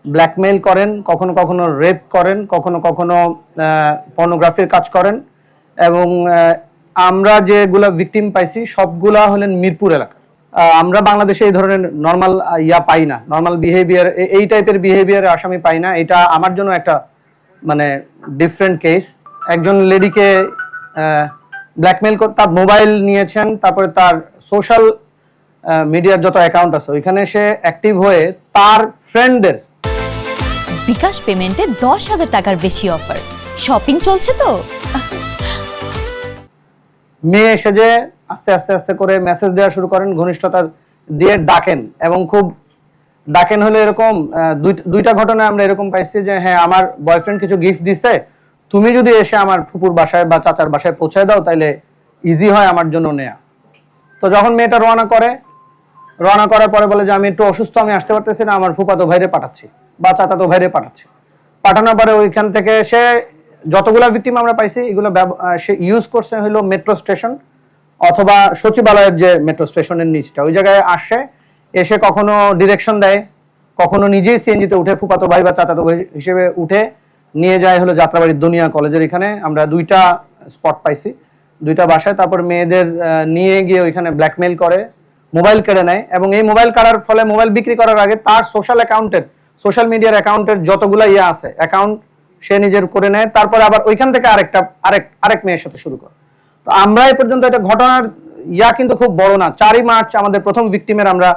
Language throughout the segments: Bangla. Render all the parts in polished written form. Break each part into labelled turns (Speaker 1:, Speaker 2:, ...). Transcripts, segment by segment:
Speaker 1: ব্ল্যাকমেইল করেন, কখনো কখনো রেপ করেন, কখনো কখনো পর্নোগ্রাফির কাজ করেন। এবং আমরা যেগুলা ভিকটিম পাইছি সবগুলা হলেন মিরপুর এলাকা। আমরা বাংলাদেশে এই ধরনের নর্মাল পাই না, নর্মাল বিহেভিয়ার, এই টাইপের বিহেভিয়ার আসামি পাই না। এটা আমার জন্য একটা মানে ডিফারেন্ট কেস। একজন লেডিকে ব্ল্যাকমেইল করে তার মোবাইল নিয়েছেন, তারপরে তার সোশ্যাল মিডিয়ার যত অ্যাকাউন্ট আছে ওইখানে সে অ্যাক্টিভ হয়ে তার ফ্রেন্ডদের
Speaker 2: বিকাশ পেমেন্টে 10,000 টাকার বেশি অফার, শপিং চলছে তো।
Speaker 1: মেয়ে এসে যে আস্তে আস্তে আস্তে করে মেসেজ দেওয়া শুরু করেন, ঘনিষ্ঠতা দিয়ে ডাকেন, এবং খুব ডাকেন হলে এরকম দুইটা ঘটনা আমরা এরকম পাইছি যে হ্যাঁ আমার বয়ফ্রেন্ড কিছু গিফট দিছে, তুমি যদি এসে আমার ফুপুর বাসায় বা চাচার বাসায় পৌঁছায় দাও তাহলে ইজি হয় আমার জন্য নেয়া। তো যখন মেয়েটা রওনা করার পরে বলে যে আমি একটু অসুস্থ, আমি আসতে পারতেছি না, আমার ফুফাতো ভাইরে পাঠাচ্ছি বা চাচাতো ভাইরে পাঠাচ্ছি। পাঠানোর পরে ওইখান থেকে সে যতগুলা ভিকটিম আমরা পাইছি এগুলো সে ইউজ করছে হলো মেট্রো স্টেশন অথবা সচিবালয়ের যে মেট্রো স্টেশনের নিচটা, ওই জায়গায় আসে, এসে কখনো ডিরেকশন দেয়, কখনো নিজেই সিএনজিতে উঠে ফুফাতো ভাই বা চাচাতো ভাই হিসেবে উঠে নিয়ে যায় হলো যাত্রাবাড়ির দুনিয়া কলেজের এখানে। আমরা দুইটা স্পট পাইছি, দুইটা বাসায়। তারপর মেয়েদের নিয়ে গিয়ে ওইখানে ব্ল্যাকমেইল করে, মোবাইল কেড়ে নেয়, এবং এই মোবাইল কাড়ার ফলে মোবাইল বিক্রি করার আগে তার সোশ্যাল মিডিয়ার অ্যাকাউন্টের যতগুলা আছে অ্যাকাউন্ট সে নিজের করে নেয়। তারপরে আবার ওইখান থেকে আরেক মেয়ের সাথে শুরু করে। তো আমরা এই পর্যন্ত এটা ঘটনার কিন্তু খুব বড় না। 4ই মার্চ আমাদের প্রথম ভিকটিমের আমরা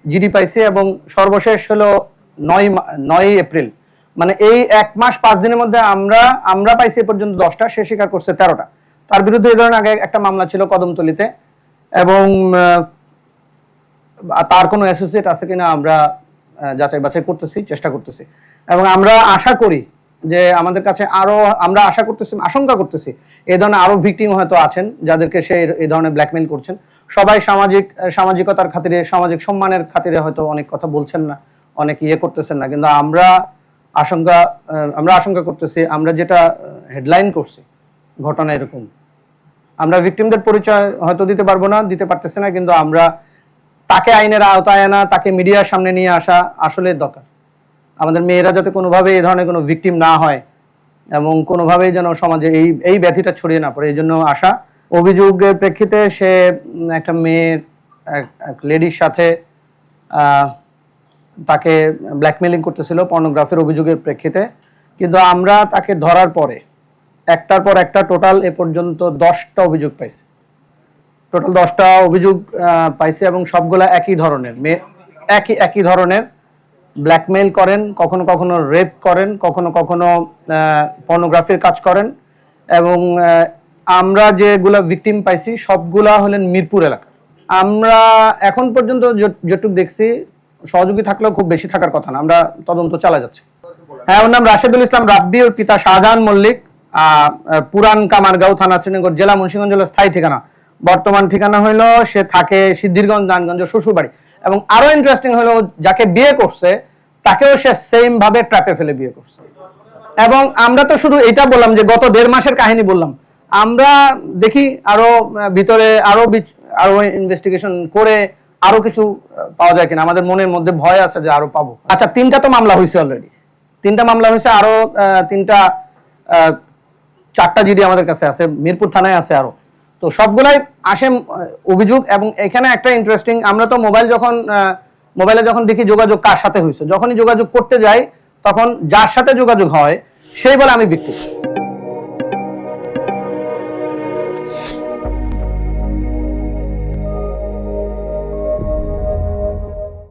Speaker 1: জিডি পাইছি, এবং সর্বশেষ হলো 9ই এপ্রিল, মানে এই 1 মাস 5 দিনের মধ্যে আমরা পাইছি এ পর্যন্ত 10টা, সে স্বীকার করছে 13টা। তার বিরুদ্ধে এই ধরনের আগে একটা মামলা ছিল কদমতলীতে, এবং তার কোনো অ্যাসোসিয়েট আছে কিনা আমরা যাচাই বাছাই করতেছি, চেষ্টা করতেছি। এবং আমরা আশা করি যে আমাদের কাছে আমরা আশঙ্কা করতেছি এই ধরনের আরো ভিকটিম হয়তো আছেন যাদেরকে সে এই ধরনের ব্ল্যাকমেইল করছেন। সবাই সামাজিকতার খাতিরে, সামাজিক সম্মানের খাতিরে হয়তো অনেক কথা বলছেন না, অনেক করতেছেন না, কিন্তু আমরা আশঙ্কা করতেছি। আমরা যেটা হেডলাইন করছি ঘটনা এরকম, আমরা ভিকটিমদের পরিচয় হয়তো দিতে পারতেছি না, কিন্তু আমরা তাকে আইনের আওতায় আনা, তাকে মিডিয়ার সামনে নিয়ে আসা আসলে দরকার। আমাদের মেয়েরা যাতে কোনোভাবে এই ধরনের কোনো ভিকটিম না হয় এবং কোনোভাবেই যেন সমাজে এই ব্যাধিটা ছড়িয়ে না পড়ে, এই জন্য আসা। অভিযোগের প্রেক্ষিতে সে একটা মেয়ের এক লেডির সাথে তাকে ব্ল্যাকমেইলিং করতেছিল পর্নোগ্রাফির অভিযোগের প্রেক্ষিতে, কিন্তু আমরা তাকে ধরার পরে একটার পর একটা টোটাল এ পর্যন্ত 10টা অভিযোগ পাইছি। টোটাল 10টা অভিযোগ পাইছে, এবং সবগুলা একই ধরনের ব্ল্যাকমেইল করেন, কখনো কখনো রেপ করেন, কখনো কখনো পর্নোগ্রাফির কাজ করেন। এবং আমরা যেগুলা ভিকটিম পাইছি সবগুলা হলেন মিরপুর এলাকা। আমরা এখন পর্যন্ত যেটুকু দেখছি সহযোগী থাকলেও খুব বেশি থাকার কথা না, আমরা তদন্ত চালা যাচ্ছে। হ্যাঁ, ওর নাম রাশেদুল ইসলাম রাব্বি, ওর পিতা শাহজাহান মল্লিক, পুরান কামারগাঁও থানা শ্রীনগর জেলা মুন্সিগঞ্জ জেলার স্থায়ী ঠিকানা। বর্তমান ঠিকানা হইলো সে থাকে সিদ্ধিরগঞ্জ নারায়ণগঞ্জ শ্বশুর বাড়ি। এবং আরো ইন্টারেস্টিং হলো যাকে বিয়ে করছে তাকেও সে সেম ভাবে ট্র্যাপে ফেলে বিয়ে করছে। এবং আমরা তো শুধু এটা বললাম যে গত 1.5 মাসের কাহিনী বললাম, আমরা দেখি আরো ভিতরে আরো ইনভেস্টিগেশন করে আরো কিছু পাওয়া যায় কিনা। আমাদের মনের মধ্যে ভয় আছে যে আরো পাবো। আচ্ছা, 3টা তো মামলা হয়েছে অলরেডি, 3টা মামলা হয়েছে, আরো 4টা জিডি আমাদের কাছে আছে, মিরপুর থানায় আছে আরো। তো সবগুলাই আসে অভিযোগ। এবং এখানে একটা ইন্টারেস্টিং, আমরা তো মোবাইলে যখন দেখি যোগাযোগ কার সাথে হয়েছে, যখনই যোগাযোগ করতে যাই তখন যার সাথে যোগাযোগ হয় সেই বলে আমি ভিকটিম।